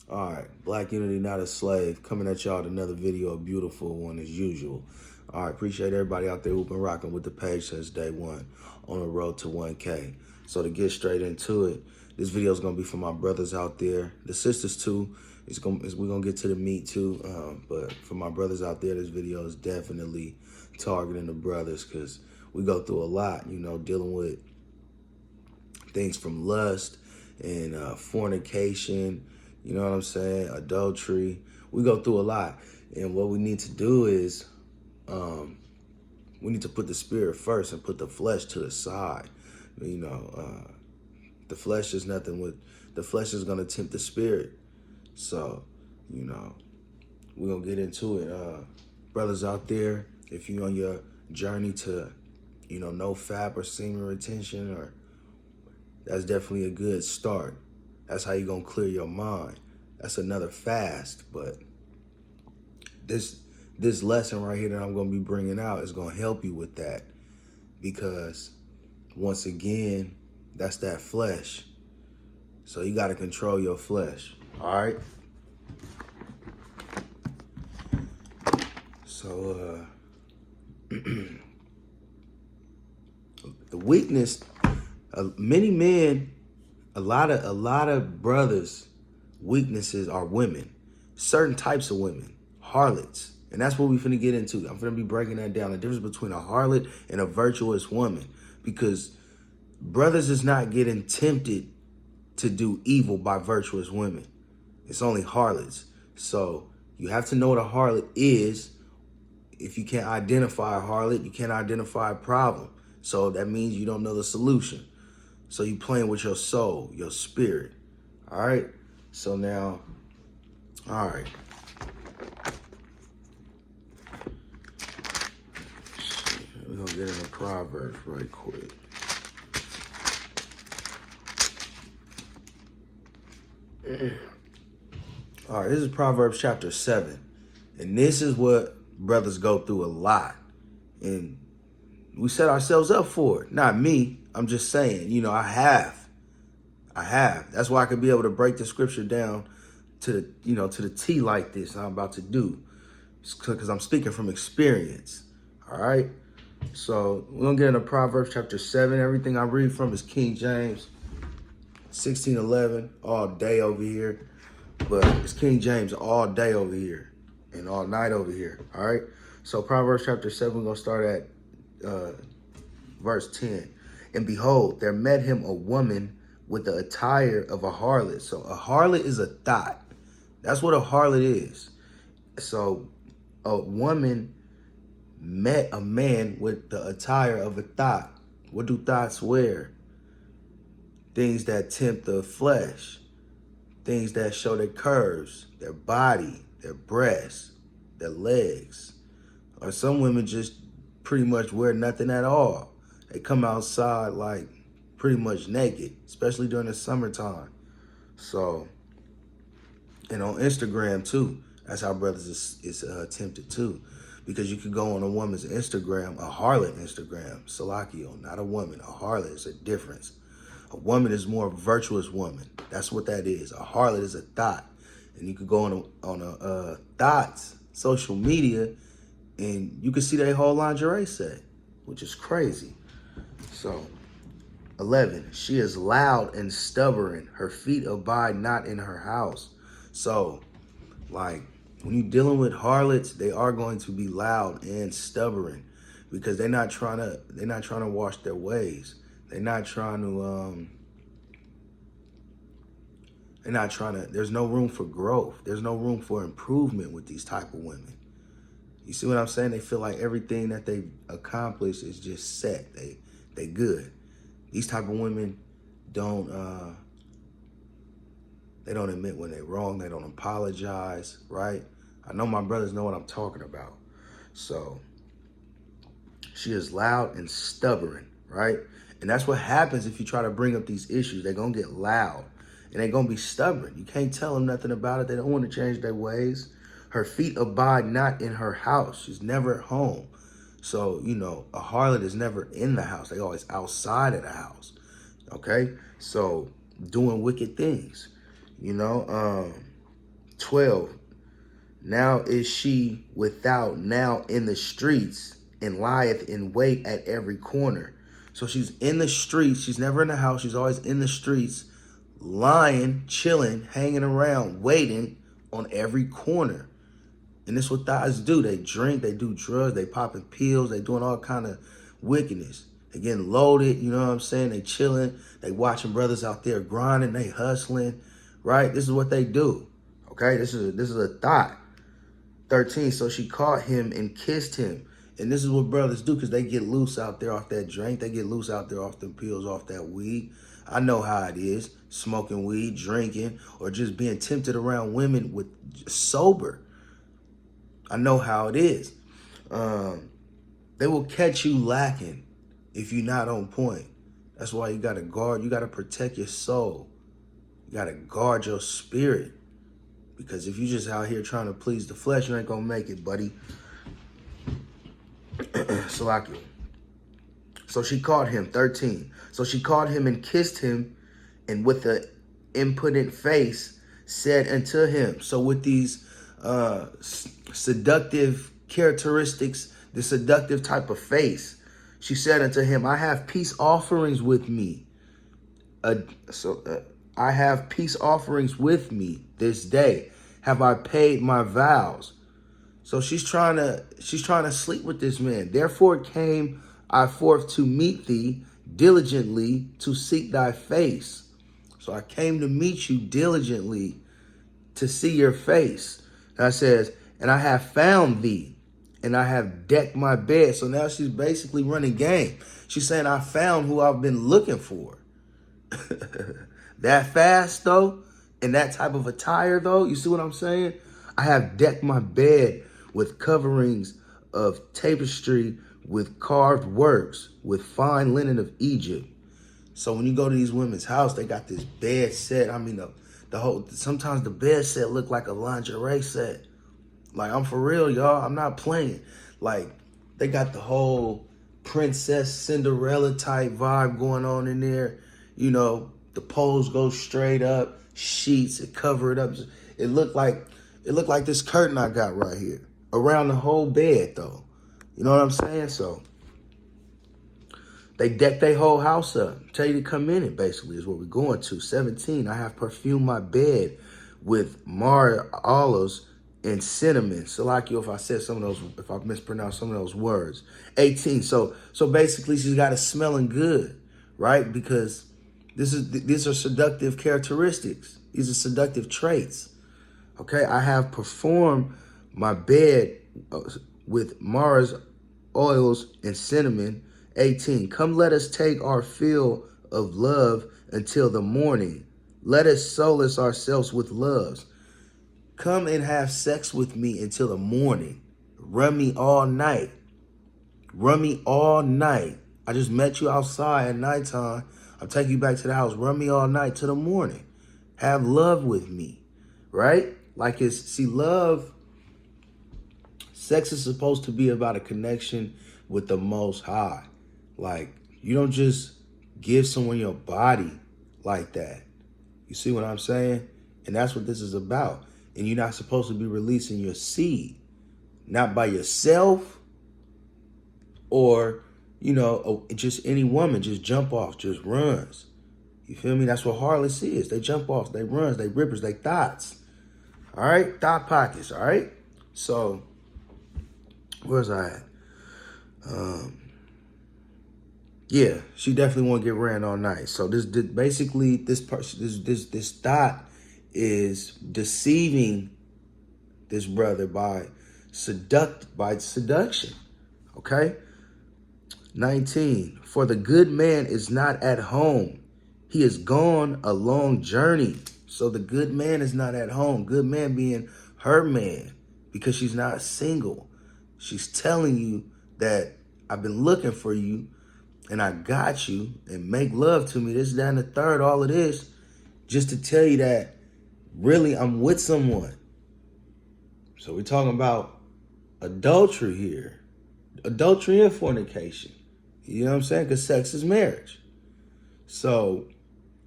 All right, Black Unity, not a slave, coming at y'all with another video, a beautiful one as usual. All right, appreciate everybody out there who've been rocking with the page since day one on the road to 1K. So to get straight into it, this video is gonna be for my brothers out there, the sisters too. We're gonna get to the meat too, but for my brothers out there, this video is definitely targeting the brothers because we go through a lot, you know, dealing with things from lust and fornication, you know what I'm saying, adultery. We go through a lot. And what we need to do is we need to put the spirit first and put the flesh to the side. You know, the flesh is nothing with, the flesh is going to tempt the spirit. So, you know, we're going to get into it. Brothers out there, if you're on your journey to, you know, no fap or semen retention, or that's definitely a good start. That's how you're going to clear your mind. That's another fast, but this lesson right here that I'm going to be bringing out is going to help you with that, because once again, that's that flesh. So you got to control your flesh. All right. So the weakness, many men, a lot of brothers' weaknesses are women, certain types of women, harlots. And that's what we're finna get into. I'm finna be breaking that down, the difference between a harlot and a virtuous woman, because brothers is not getting tempted to do evil by virtuous women. It's only harlots. So you have to know what a harlot is. If you can't identify a harlot, you can't identify a problem. So that means you don't know the solution. So you playing with your soul, your spirit. All right. So now, all right. We're gonna get into Proverbs right quick. All right, this is Proverbs chapter 7. And this is what brothers go through a lot. And we set ourselves up for it. Not me. I'm just saying, you know, I have. That's why I could be able to break the scripture down to the, you know, to the T like this I'm about to do. Because I'm speaking from experience. All right. So we're going to get into Proverbs chapter 7. Everything I read from is King James 16:11 all day over here. But it's King James all day over here and all night over here. All right. So Proverbs chapter 7, we're going to start at verse 10. And behold, there met him a woman with the attire of a harlot. So a harlot is a thot. That's what a harlot is. So a woman met a man with the attire of a thot. What do thots wear? Things that tempt the flesh. Things that show their curves, their body, their breasts, their legs. Or some women just pretty much wear nothing at all. They come outside like pretty much naked, especially during the summertime. So, and on Instagram too, that's how brothers is tempted too. Because you could go on a woman's Instagram, a harlot Instagram, Salakio, not a woman, a harlot is a difference. A woman is more virtuous woman. That's what that is. A harlot is a thot. And you could go on a thot's social media and you can see their whole lingerie set, which is crazy. So, 11, she is loud and stubborn. Her feet abide not in her house. So, like, when you're dealing with harlots, they are going to be loud and stubborn because they're not trying to wash their ways. They're not trying to, there's no room for growth. There's no room for improvement with these type of women. You see what I'm saying? They feel like everything that they've accomplished is just set. They good. These type of women don't admit when they're wrong. They don't apologize, right? I know my brothers know what I'm talking about. So she is loud and stubborn, right? And that's what happens if you try to bring up these issues. They're going to get loud and they're going to be stubborn. You can't tell them nothing about it. They don't want to change their ways. Her feet abide not in her house. She's never at home. So, you know, a harlot is never in the house. They always outside of the house. Okay? So doing wicked things, you know. 12. Now is she without, now in the streets, and lieth in wait at every corner. So she's in the streets. She's never in the house. She's always in the streets, lying, chilling, hanging around, waiting on every corner. And this is what thighs do. They drink, they do drugs, they popping pills, they doing all kind of wickedness. They getting loaded, you know what I'm saying? They chilling, they watching brothers out there grinding, they hustling, right? This is what they do, okay? This is a thought. 13, so she caught him and kissed him. And this is what brothers do, because they get loose out there off that drink. They get loose out there off them pills, off that weed. I know how it is, smoking weed, drinking, or just being tempted around women with sober. I know how it is. They will catch you lacking if you're not on point. That's why you got to guard. You got to protect your soul. You got to guard your spirit. Because if you just out here trying to please the flesh, you ain't going to make it, buddy. Salakia. So she caught him, 13. So she caught him and kissed him, and with an impudent face said unto him. So with these seductive characteristics, the seductive type of face, she said unto him, I have peace offerings with me. I have peace offerings with me this day. Have I paid my vows? So she's trying to sleep with this man. Therefore came I forth to meet thee diligently to seek thy face. So I came to meet you diligently to see your face. And I says, and I have found thee, and I have decked my bed. So now she's basically running game. She's saying, I found who I've been looking for. That fast, though, and that type of attire, though, you see what I'm saying? I have decked my bed with coverings of tapestry, with carved works, with fine linen of Egypt. So when you go to these women's house, they got this bed set. I mean, the whole, sometimes the bed set look like a lingerie set. Like, I'm for real, y'all. I'm not playing. Like, they got the whole Princess Cinderella type vibe going on in there. You know, the poles go straight up, sheets, it cover it up. It looked like this curtain I got right here around the whole bed, though. You know what I'm saying? So they deck their whole house up. Tell you to come in it, basically, is what we're going to. 17, I have perfumed my bed with myrrh, olives, and cinnamon. Salakio, if I said some of those, if I mispronounced some of those words. 18, so basically she's got it smelling good, right? Because these are seductive characteristics. These are seductive traits. Okay, I have performed my bed with myrrh, oils, and cinnamon. 18, come let us take our fill of love until the morning. Let us solace ourselves with loves. Come and have sex with me until the morning. Run me all night. Run me all night. I just met you outside at nighttime. I'll take you back to the house. Run me all night to the morning. Have love with me, right? Like love, sex is supposed to be about a connection with the Most High. Like, you don't just give someone your body like that. You see what I'm saying? And that's what this is about. And you're not supposed to be releasing your seed, not by yourself or, you know, just any woman just jump off, just runs. You feel me? That's what harlots is. They jump off, they runs, they rippers, they thoughts. All right? Thought pockets, all right? So, where's I at? Yeah, she definitely won't get ran all night. So this thought is deceiving this brother by seduction. Okay? 19, for the good man is not at home. He is gone a long journey. So the good man is not at home. Good man being her man, because she's not single. She's telling you that I've been looking for you and I got you, and make love to me. This, that, and the third, all of this, just to tell you that really I'm with someone. So we're talking about adultery here. Adultery and fornication. You know what I'm saying? Because sex is marriage. So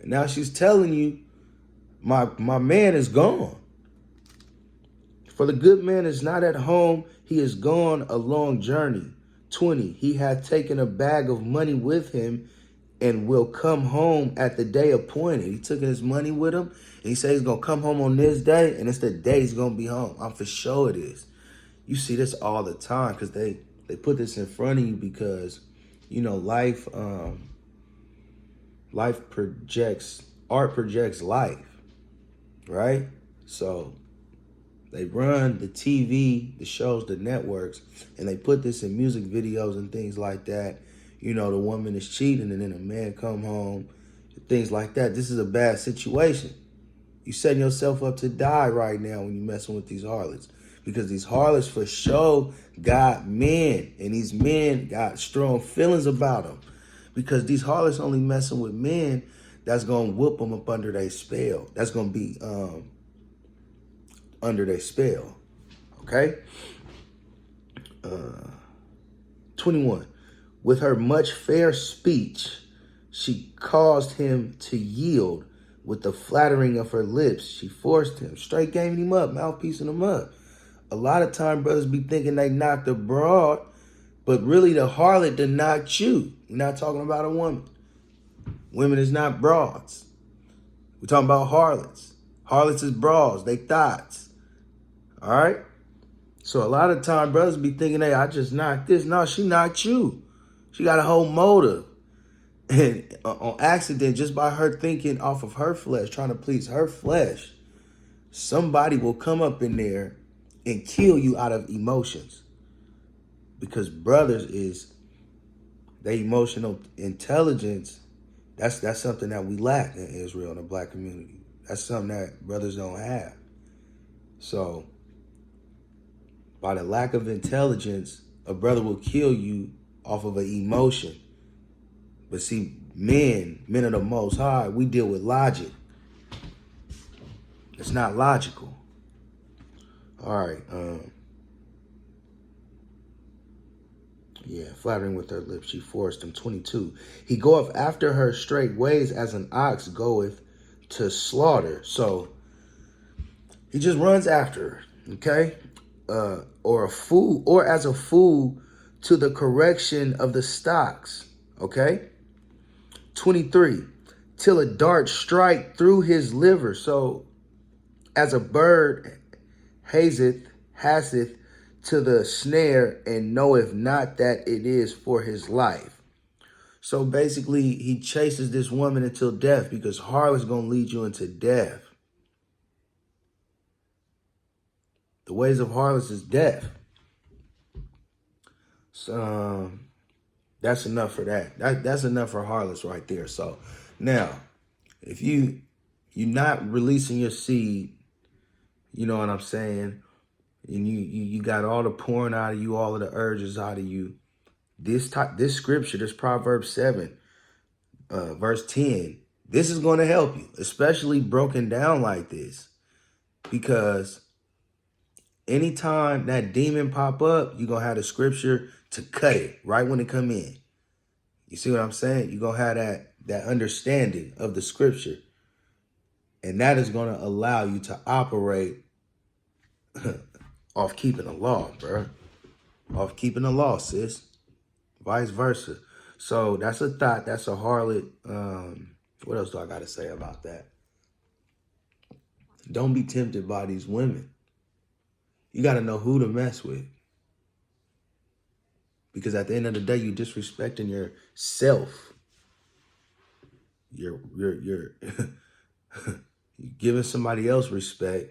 now she's telling you, my man is gone. For the good man is not at home, he is gone a long journey. 20, he hath taken a bag of money with him and will come home at the day appointed. He took his money with him, and he said he's going to come home on this day, and it's the day he's going to be home. I'm for sure it is. You see this all the time because they put this in front of you because, you know, art projects life, right? So they run the TV, the shows, the networks, and they put this in music videos and things like that. You know, the woman is cheating and then a man come home, things like that. This is a bad situation. You're setting yourself up to die right now when you're messing with these harlots. Because these harlots for sure got men, and these men got strong feelings about them. Because these harlots only messing with men that's going to whoop them up under their spell. That's going to be under their spell. Okay? 21. With her much fair speech, she caused him to yield. With the flattering of her lips, she forced him. Straight gaming him up, mouthpiecing him up. A lot of time brothers be thinking they knocked the broad, but really the harlot did knock you. We're not talking about a woman. Women is not broads. We're talking about harlots. Harlots is broads, they thots. All right? So a lot of time brothers be thinking, hey, I just knocked this. No, she knocked you. She got a whole motive. And on accident, just by her thinking off of her flesh, trying to please her flesh, somebody will come up in there and kill you out of emotions. Because brothers is, their emotional intelligence, that's something that we lack in Israel, in the black community. That's something that brothers don't have. So, by the lack of intelligence, a brother will kill you off of an emotion. But see, men of the Most High, we deal with logic. It's not logical. All right. Flattering with her lips, she forced him. 22. He goeth after her straight ways as an ox goeth to slaughter. So he just runs after her, okay? Or as a fool to the correction of the stocks, okay? 23, till a dart strike through his liver. So as a bird hasteth to the snare and knoweth not that it is for his life. So basically he chases this woman until death, because harlot's going to lead you into death. The ways of harlots is death. So that's enough for that. That's enough for harlots right there. So now, if you're not releasing your seed, you know what I'm saying, and you got all the pouring out of you, all of the urges out of you, this scripture, this Proverbs 7, verse 10, this is going to help you, especially broken down like this, because anytime that demon pop up, you're going to have the scripture to cut it right when it come in. You see what I'm saying? You're going to have that understanding of the scripture. And that is going to allow you to operate off keeping the law, bro. Off keeping the law, sis. Vice versa. So that's a thought. That's a harlot. What else do I got to say about that? Don't be tempted by these women. You got to know who to mess with. Because at the end of the day, you're disrespecting yourself. You're giving somebody else respect,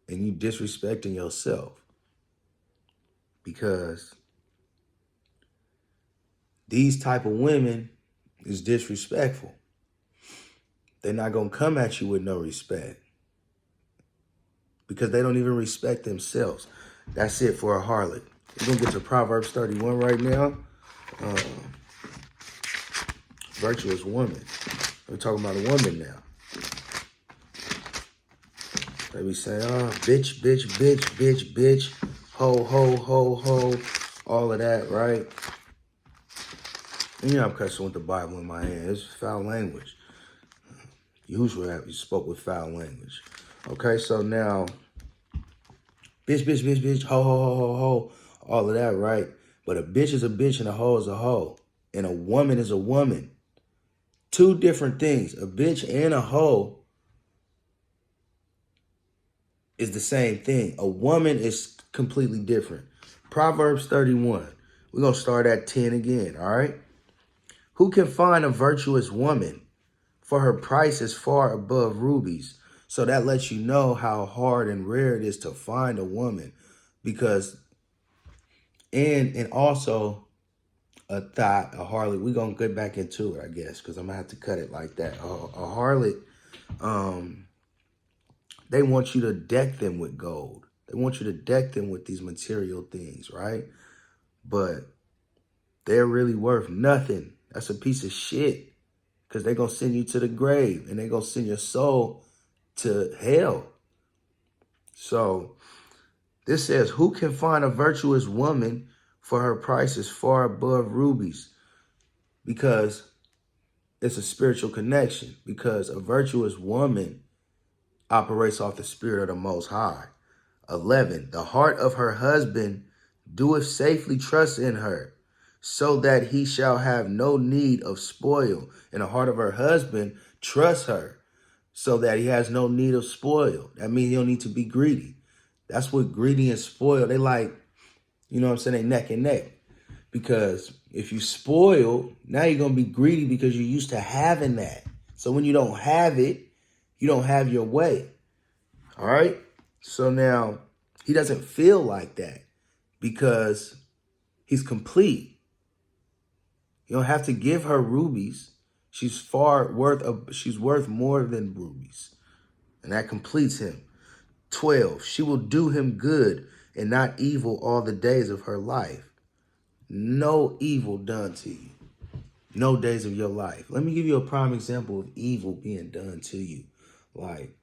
and you disrespecting yourself. Because these type of women is disrespectful. They're not going to come at you with no respect, because they don't even respect themselves. That's it for a harlot. We're going to get to Proverbs 31 right now. Virtuous woman. We're talking about a woman now. They be saying, oh, bitch, bitch, bitch, bitch, bitch, ho, ho, ho, ho, all of that, right? And you know, I'm cussing with the Bible in my hand. It's foul language. Yahushua spoke with foul language. Okay, so now Bitch, bitch, bitch, bitch, ho, ho, ho, ho, ho. All of that, right? But a bitch is a bitch and a hoe is a hoe. And a woman is a woman. Two different things. A bitch and a hoe is the same thing. A woman is completely different. Proverbs 31. We're going to start at 10 again, all right? Who can find a virtuous woman? For her price is far above rubies. So that lets you know how hard and rare it is to find a woman. Because, and also a Thot, a harlot, we're going to get back into it, I guess, because I'm going to have to cut it like that. A harlot, they want you to deck them with gold. They want you to deck them with these material things, right? But they're really worth nothing. That's a piece of shit. Because they're going to send you to the grave. And they're going to send your soul to hell. So this says, who can find a virtuous woman? For her price is far above rubies. Because it's a spiritual connection. Because a virtuous woman operates off the spirit of the Most High. 11, the heart of her husband doeth safely trust in her, so that he shall have no need of spoil. And the heart of her husband trusts her, so that he has no need of spoil. That means he don't need to be greedy. That's what greedy and spoil, they like, you know what I'm saying, they neck and neck. Because if you spoil, now you're going to be greedy because you're used to having that. So when you don't have it, you don't have your way. All right? So now he doesn't feel like that because he's complete. You don't have to give her rubies. She's worth more than rubies. And that completes him. 12, she will do him good and not evil all the days of her life. No evil done to you. No days of your life. Let me give you a prime example of evil being done to you. Like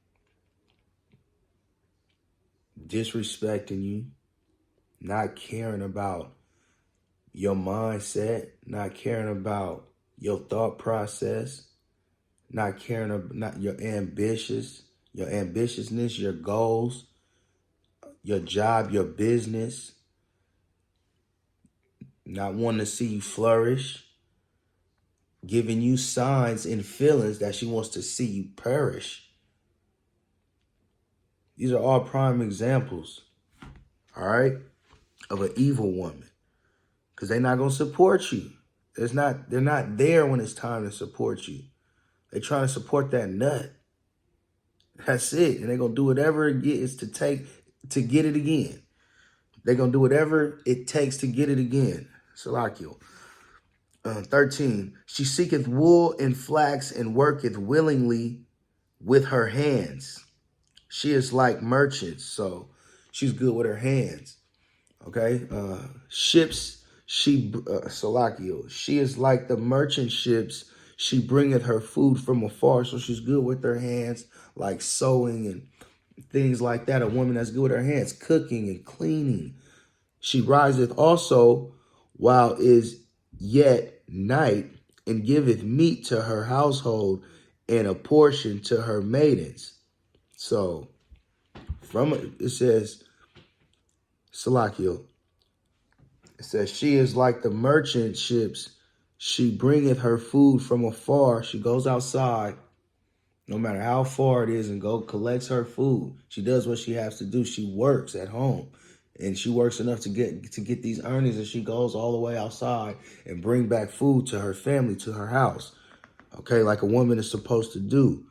disrespecting you, not caring about your mindset, not caring about your thought process, not caring about your ambitiousness, your goals, your job, your business, not wanting to see you flourish, giving you signs and feelings that she wants to see you perish. These are all prime examples, all right, of an evil woman. Because they're not going to support you. They're not there when it's time to support you. They're trying to support that nut. That's it. And they're going to do whatever it is to get it again. They're going to do whatever it takes to get it again. Salakio. 13. She seeketh wool and flax and worketh willingly with her hands. She is like merchants. So she's good with her hands. Okay. Ships, Salakio. She is like the merchant ships. She bringeth her food from afar. So she's good with her hands, like sewing and things like that. A woman that's good with her hands, cooking and cleaning. She riseth also while is yet night, and giveth meat to her household and a portion to her maidens. So from it says, Salakio, it says, she is like the merchant ships. She bringeth her food from afar. She goes outside, no matter how far it is, and collects her food. She does what she has to do. She works at home. And she works enough to get these earnings, and she goes all the way outside and bring back food to her family, to her house. Okay, like a woman is supposed to do.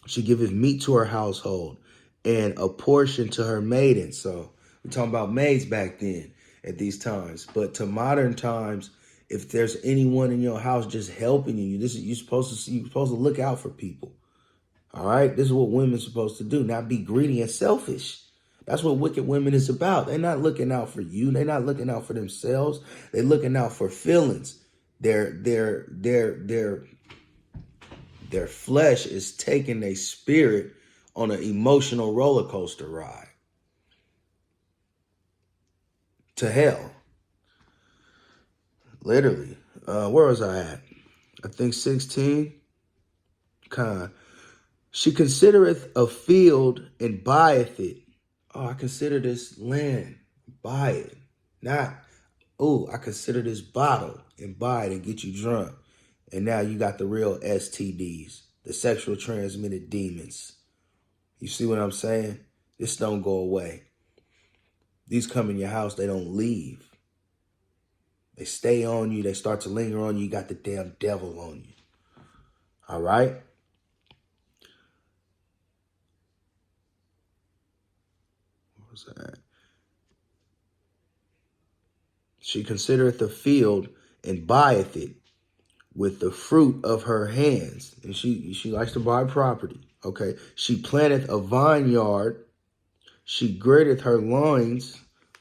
She giveth meat to her household and a portion to her maidens. So we're talking about maids back then at these times. But to modern times, if there's anyone in your house just helping you, you're supposed to look out for people. All right, this is what women are supposed to do, not be greedy and selfish. That's what wicked women is about. They're not looking out for you. They're not looking out for themselves. They're looking out for feelings. Their flesh is taking their spirit on an emotional roller coaster ride to hell. Literally. Where was I at? I think 16. She considereth a field and buyeth it. Oh, I consider this land, buy it. Not, oh, I consider this bottle and buy it and get you drunk. And now you got the real STDs, the sexual transmitted demons. You see what I'm saying? This don't go away. These come in your house, they don't leave. They stay on you, they start to linger on you, you got the damn devil on you. All right? What was that? She considereth the field and buyeth it with the fruit of her hands. And she likes to buy property. Okay. She planteth a vineyard. She girdeth her loins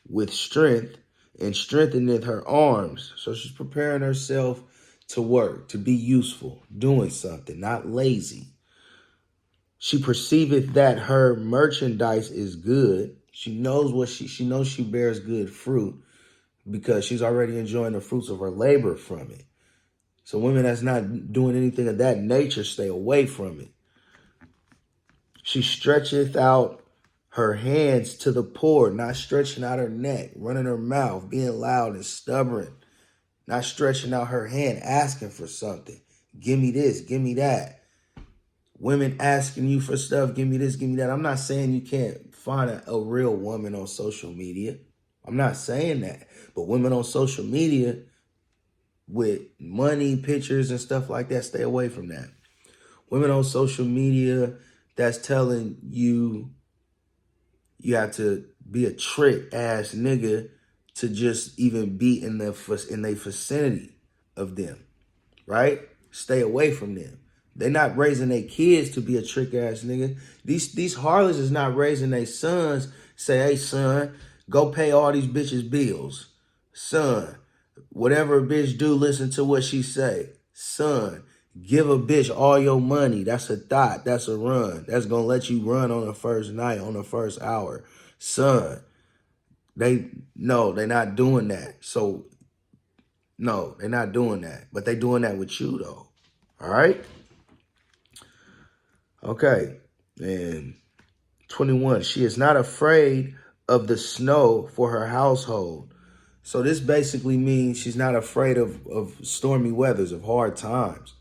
with strength and strengtheneth her arms. So she's preparing herself to work, to be useful, doing something, not lazy. She perceiveth that her merchandise is good. She knows what she knows she bears good fruit because she's already enjoying the fruits of her labor from it. So women that's not doing anything of that nature, stay away from it. She stretcheth out her hands to the poor, not stretching out her neck, running her mouth, being loud and stubborn, not stretching out her hand, asking for something. Give me this, give me that. Women asking you for stuff, give me this, give me that. I'm not saying you can't find a real woman on social media. I'm not saying that. But women on social media with money, pictures, and stuff like that, stay away from that. Women on social media that's telling you you have to be a trick ass nigga to just even be in their vicinity of them, right? Stay away from them. They're not raising their kids to be a trick ass nigga. These harlots is not raising their sons. Say, hey son, go pay all these bitches bills. Son, whatever a bitch do, listen to what she say. Son, give a bitch all your money. That's a thought. That's a run. That's going to let you run on the first night, on the first hour. Son, they're not doing that. So, no, they're not doing that. But they doing that with you, though. All right? Okay. And 21, she is not afraid of the snow for her household. So this basically means she's not afraid of stormy weathers, of hard times,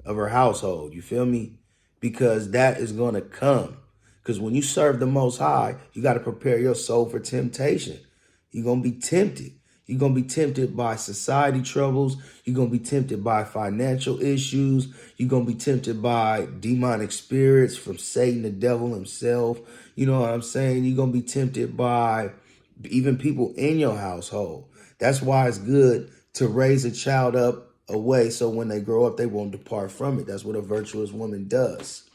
of her household. You feel me? Because that is going to come. Because when you serve the Most High, you got to prepare your soul for temptation. You're going to be tempted. You're going to be tempted by society troubles. You're going to be tempted by financial issues. You're going to be tempted by demonic spirits from Satan, the devil himself. You know what I'm saying? You're going to be tempted by even people in your household. That's why it's good to raise a child up away so when they grow up, they won't depart from it. That's what a virtuous woman does.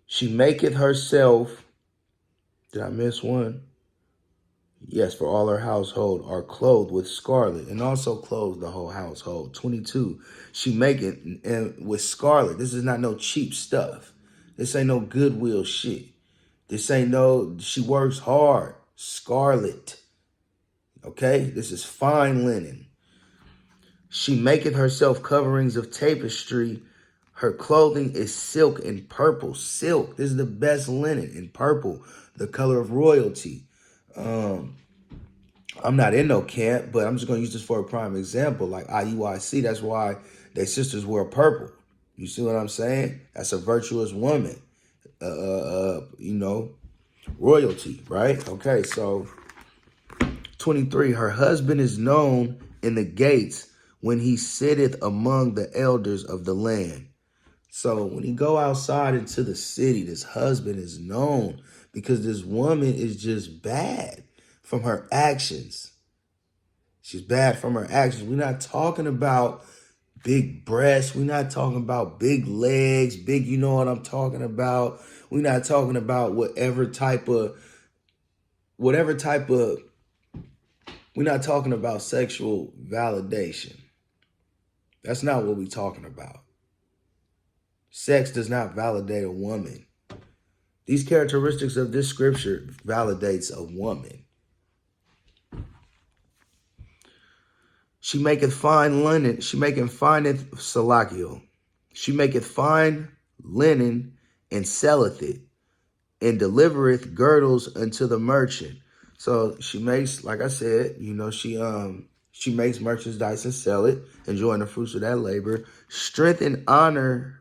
She maketh herself, did I miss one? Yes, for all her household are clothed with scarlet, and also clothes the whole household. 22, she maketh and with scarlet. This is not no cheap stuff. This ain't no Goodwill shit. This ain't no, she works hard. Scarlet. Okay, this is fine linen. She maketh herself coverings of tapestry. Her clothing is silk and purple. Silk, this is the best linen in purple, the color of royalty. I'm not in no camp, but I'm just going to use this for a prime example. Like IUIC, that's why their sisters wear purple. You see what I'm saying? That's a virtuous woman. Royalty, right? Okay, so 23, her husband is known in the gates when he sitteth among the elders of the land. So when he go outside into the city, this husband is known because this woman is just bad from her actions. She's bad from her actions. We're not talking about big breasts. We're not talking about big legs, big, you know what I'm talking about. We're not talking about whatever type of, we're not talking about sexual validation. That's not what we're talking about. Sex does not validate a woman. These characteristics of this scripture validates a woman. She maketh fine linen. She maketh salakio. She maketh fine linen and selleth it, and delivereth girdles unto the merchant. So she makes, like I said, she makes merchandise and sell it, enjoying the fruits of that labor. Strength and honor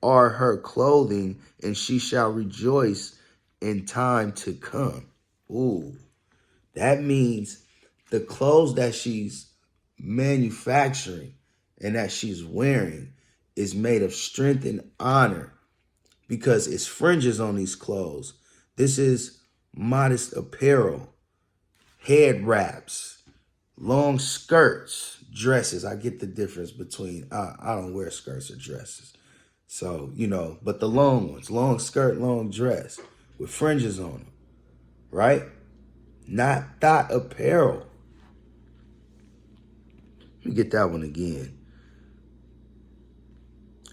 are her clothing, and she shall rejoice in time to come. Ooh, that means the clothes that she's manufacturing and that she's wearing is made of strength and honor because it's fringes on these clothes. This is modest apparel, head wraps, long skirts, dresses. I get the difference between, I don't wear skirts or dresses. So, but the long ones, long skirt, long dress with fringes on them, right? Not Thot apparel. Let me get that one again.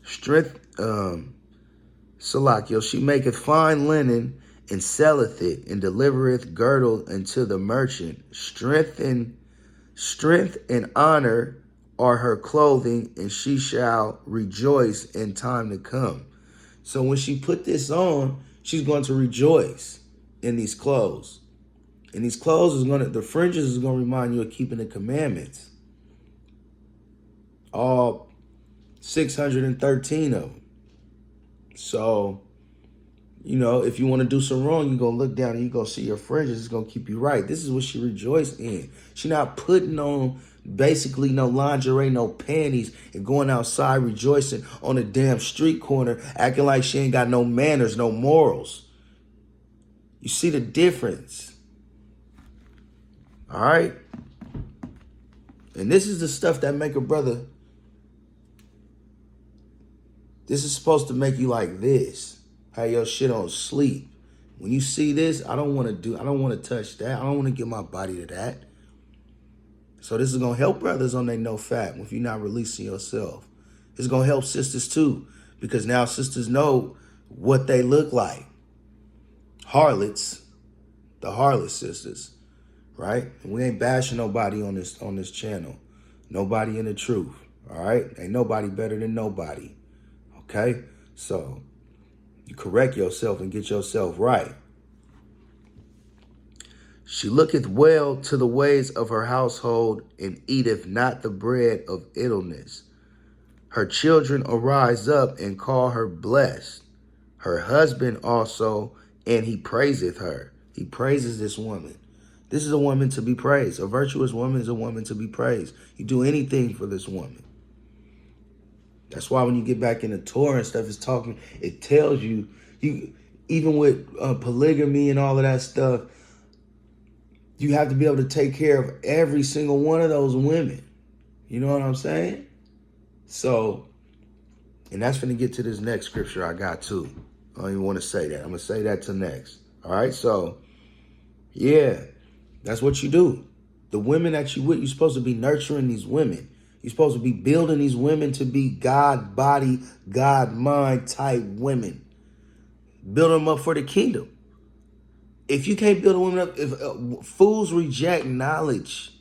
Strength, Salakio, she maketh fine linen and selleth it, and delivereth girdle unto the merchant. Strength and honor are her clothing, and she shall rejoice in time to come. So when she put this on, she's going to rejoice in these clothes. And these clothes the fringes is going to remind you of keeping the commandments. All 613 of them. So, if you want to do some wrong, you're going to look down and you're going to see your fringes. It's going to keep you right. This is what she rejoiced in. She's not putting on basically no lingerie, no panties, and going outside rejoicing on a damn street corner, acting like she ain't got no manners, no morals. You see the difference. All right? And this is the stuff that make a brother. This is supposed to make you like this. Have your shit on sleep. When you see this, I don't want to touch that. I don't want to give my body to that. So this is going to help brothers on they no fat if you're not releasing yourself. It's going to help sisters too, because now sisters know what they look like. Harlots, the harlot sisters, right? And we ain't bashing nobody on this channel. Nobody in the truth, all right? Ain't nobody better than nobody, okay? So you correct yourself and get yourself right. She looketh well to the ways of her household and eateth not the bread of idleness. Her children arise up and call her blessed. Her husband also, and he praiseth her. He praises this woman. This is a woman to be praised. A virtuous woman is a woman to be praised. You do anything for this woman. That's why when you get back in the Torah and stuff, it tells you, even with polygamy and all of that stuff, you have to be able to take care of every single one of those women. You know what I'm saying? So, and that's going to get to this next scripture I got too. I don't even want to say that. I'm going to say that to next. All right? So, yeah, that's what you do. The women that you with, you're supposed to be nurturing these women. You're supposed to be building these women to be God body, God mind type women. Build them up for the kingdom. If you can't build a woman up, if fools reject knowledge,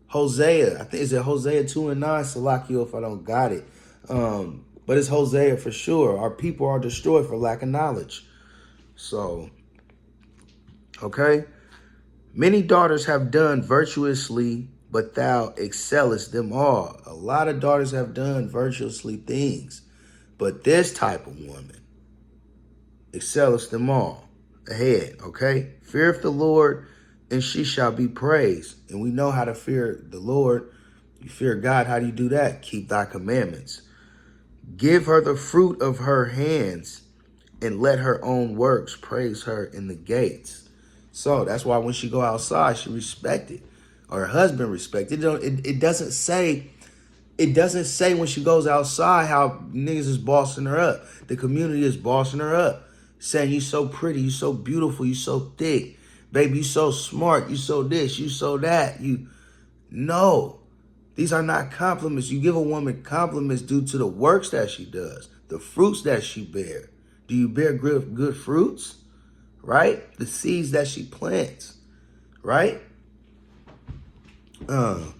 Hosea, I think, is it Hosea 2:9? Salakio if I don't got it. But it's Hosea for sure. Our people are destroyed for lack of knowledge. So, okay. Many daughters have done virtuously, but thou excellest them all. A lot of daughters have done virtuously things, but this type of woman excellest them all. Ahead, okay? Fear the Lord, and she shall be praised. And we know how to fear the Lord. You fear God. How do you do that? Keep thy commandments. Give her the fruit of her hands, and let her own works praise her in the gates. So that's why when she go outside, she respected, or her husband respected. It doesn't say when she goes outside how niggas is bossing her up. The community is bossing her up. Saying you so pretty, you so beautiful, you so thick. Baby, you so smart, you so this, you so that. No, these are not compliments. You give a woman compliments due to the works that she does, the fruits that she bear. Do you bear good fruits? Right? The seeds that she plants. Right? So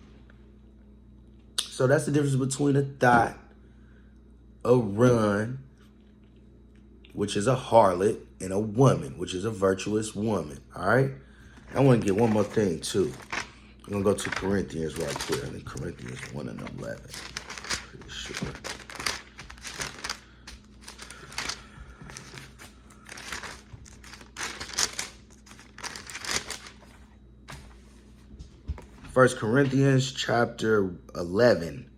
that's the difference between a thot, a run, which is a harlot, and a woman, which is a virtuous woman. All right. I want to get one more thing too. I'm going to go to Corinthians right quick. I think Corinthians 1:11. Pretty sure. First Corinthians chapter 11.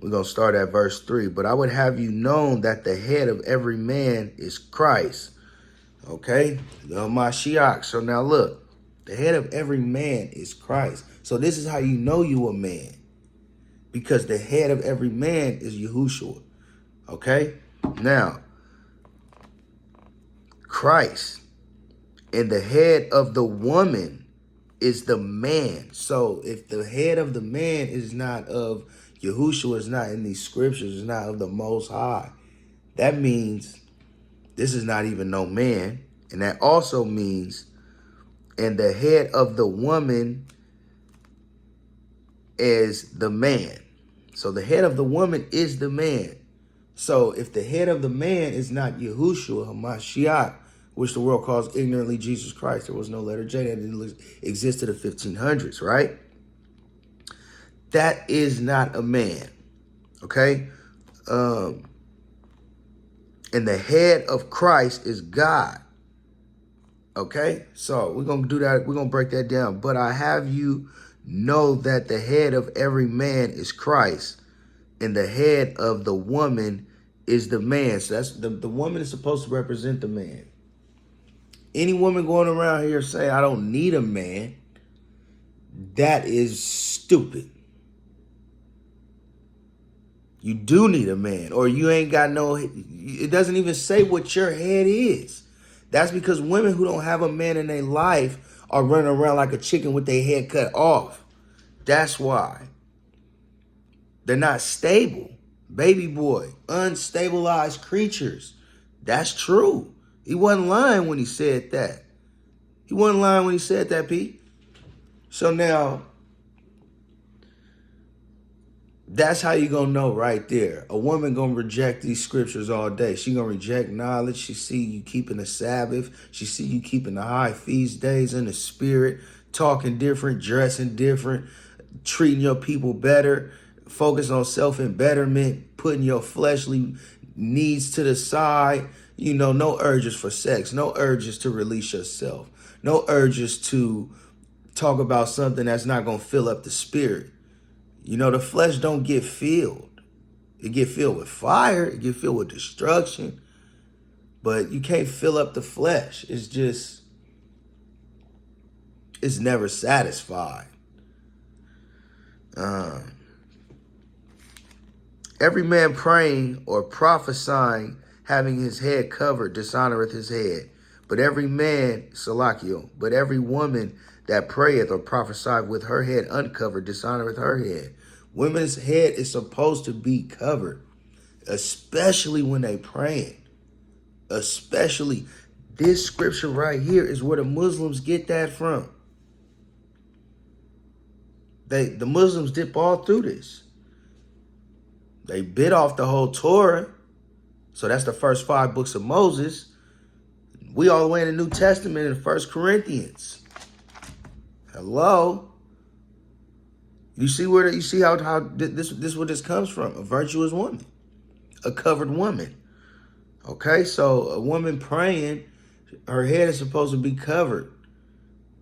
We're going to start at verse 3. But I would have you known that the head of every man is Christ. Okay? The Mashiach. So now look. The head of every man is Christ. So this is how you know you a man. Because the head of every man is Yahushua. Okay? Now, Christ. And the head of the woman is the man. So if the head of the man is not of Yahushua, is not in these scriptures, is not of the Most High, that means this is not even no man. And that also means, and the head of the woman is the man. So the head of the woman is the man. So if the head of the man is not Yahushua, Hamashiach, which the world calls ignorantly Jesus Christ, there was no letter J that didn't exist in the 1500s, right? That is not a man, okay? And the head of Christ is God, okay? So we're going to do that. We're going to break that down. But I have you know that the head of every man is Christ, and the head of the woman is the man. So that's the woman is supposed to represent the man. Any woman going around here saying, I don't need a man, that is stupid. You do need a man, or you ain't got no, it doesn't even say what your head is. That's because women who don't have a man in their life are running around like a chicken with their head cut off. That's why. They're not stable. Baby boy, unstabilized creatures. That's true. He wasn't lying when he said that. He wasn't lying when he said that, Pete. So now, that's how you gonna know right there. A woman gonna reject these scriptures all day. She gonna reject knowledge. She see you keeping the Sabbath. She see you keeping the high feast days in the spirit, talking different, dressing different, treating your people better, focus on self-embetterment, putting your fleshly needs to the side. You know, no urges for sex, no urges to release yourself, no urges to talk about something that's not going to fill up the spirit. You know, the flesh don't get filled. It get filled with fire. It get filled with destruction. But you can't fill up the flesh. It's never satisfied. Every man praying or prophesying, having his head covered, dishonoreth his head. But every man, Salakio, but every woman that prayeth or prophesieth with her head uncovered, dishonoreth her head. Women's head is supposed to be covered, especially when they praying. Especially, this scripture right here is where the Muslims get that from. The Muslims dip all through this. They bit off the whole Torah. So that's the first 5 books of Moses. We all the way in the New Testament in 1 Corinthians. Hello. You see how this where this comes from? A virtuous woman, a covered woman. Okay, so a woman praying, her head is supposed to be covered.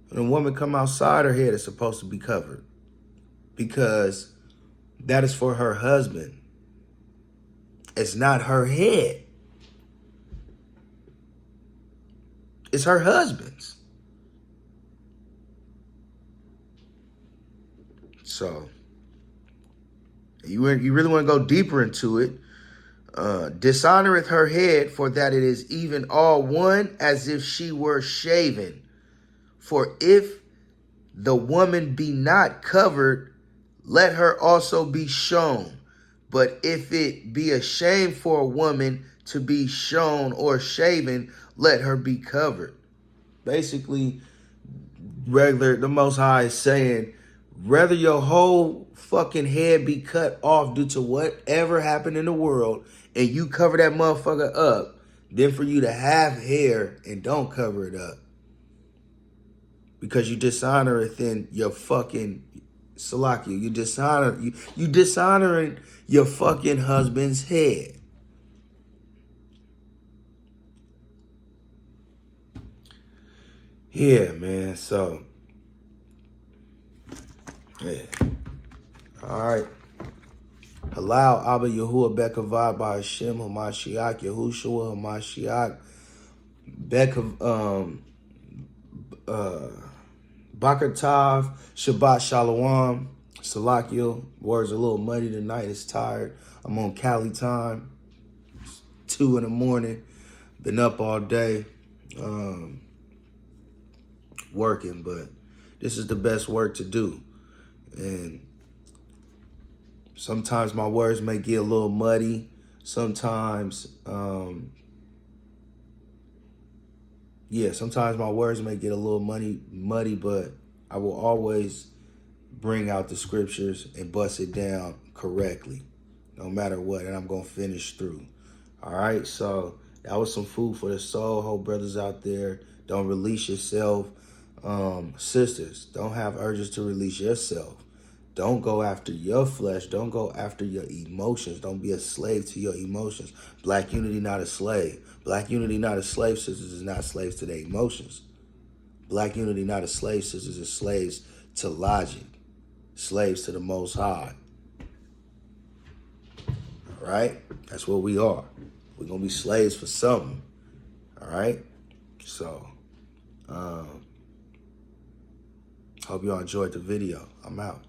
When a woman come outside, her head is supposed to be covered, because that is for her husband. It's not her head. It's her husband's. So, you really want to go deeper into it. Dishonoreth her head, for that it is even all one, as if she were shaven. For if the woman be not covered, let her also be shown. But if it be a shame for a woman to be shown or shaven, let her be covered. Basically, the Most High is saying, rather your whole fucking head be cut off due to whatever happened in the world, and you cover that motherfucker up, than for you to have hair and don't cover it up. Because you dishonor it in your fucking Salakia. You dishonoring your fucking husband's head. Yeah, man. So, yeah. All right. Halal Abba Yahuwah Bekavad by Hashem Hamashiach Yahushua Hamashiach Bakar Tav Shabbat Shalom Salakio. Words a little muddy tonight. It's tired. I'm on Cali time. It's 2 in the morning. Been up all day. Working, but this is the best work to do. And sometimes my words may get a little muddy. Sometimes, sometimes my words may get a little muddy, but I will always bring out the scriptures and bust it down correctly, no matter what, and I'm going to finish through. All right, so that was some food for the soul. Hope brothers out there, don't release yourself. Sisters, don't have urges to release yourself. Don't go after your flesh. Don't go after your emotions. Don't be a slave to your emotions. Black unity, not a slave. Black unity, not a slave. Sisters is not slaves to their emotions. Black unity, not a slave. Sisters is slaves to logic. Slaves to the Most High. All right? That's what we are. We're going to be slaves for something. All right? So, hope y'all enjoyed the video. I'm out.